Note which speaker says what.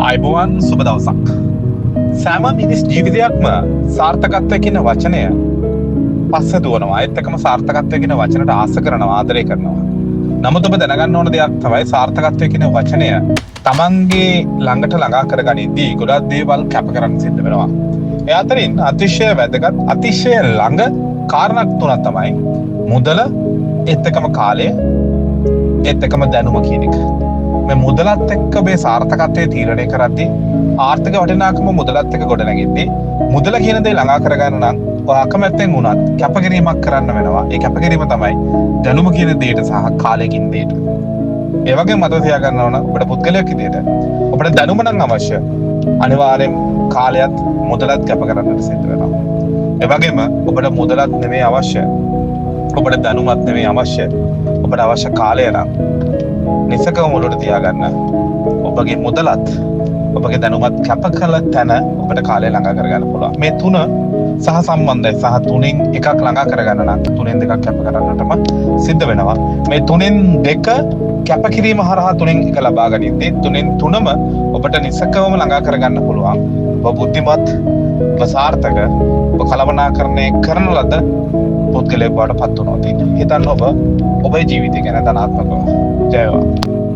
Speaker 1: අයිබෝවන් සුබ දවසක්. සෑම මිනිස් ජීවිතයක්ම සාර්ථකත්වය කියන වචනය පස්සේ දුවනවා. ඒත් එකම සාර්ථකත්වය කියන වචනට ආස කරනවා, ආදරය කරනවා. නමුත් ඔබ දැනගන්න ඕන දෙයක් තමයි සාර්ථකත්වය කියන වචනය තමන්ගේ ළඟට ළඟා කරගනිද්දී ගොඩක් දේවල් කැප කරන්න සිද්ධ වෙනවා. ඒ අතරින් අතිශය වැදගත්, අතිශය ළඟ කාරණා තුනක් තමයි මුදල, ඒත් එකම කාලය, ඒත් එකම දැනුම කියන එක. මේ මුදලත් එක්ක මේ සාර්ථකත්වයේ තීරණය කරද්දී ආර්ථික වටිනාකම මුදලත් එක්ක ගොඩනැගෙද්දී මුදල කියන දේ ළඟා කරගන්න නම් ඔය අකමැත්තෙන් වුණත් කැපකිරීමක් කරන්න වෙනවා. ඒ කැපකිරීම තමයි දැනුම කියන දෙයට සහ කාලය කියන දෙයට. ඒ වගේම මතක තියාගන්න ඕන ඔබට පුද්ගලයෙක් විදියට ඔබට දැනුම නම් අවශ්‍ය. අනිවාර්යෙන් කාලයත් මුදලත් කැප කරන්නට සිද්ධ වෙනවා. ඒ වගේම ඔබට මුදලත් නෙමෙයි අවශ්‍ය. ඔබට දැනුමත් නෙමෙයි අවශ්‍ය. ඔබට අවශ්‍ය කාලය නම් නිසකව මුලට තියාගන්න. ඔබගේ මුදලත් ඔබගේ දැනුමත් කැප කළ තැන ඔබට කාලය ළඟා කරගන්න පුළුවන්. මේ තුන සහ සම්බන්ධයි. සහ තුනෙන් එකක් ළඟා කරගන්න නම් තුනෙන් දෙකක් කැප කරන්නටම සිද්ධ වෙනවා. මේ තුනෙන් දෙක කැපකිරීම හරහා තුනෙන් එක ලබා ගනිද්දී තුනෙන් තුනම ඔබට නිසකවම ළඟා කරගන්න පුළුවන්. ඔබ බුද්ධිමත්, ඔබ සාර්ථක, ඔබ කළමනාකරණය කරන ලද පුද්ගලයෙක් බවට පත් වෙනවා. හිතන්න ඔබ ඔබේ ජීවිතය ගැන ධනාත්මකව. ජය වේවා.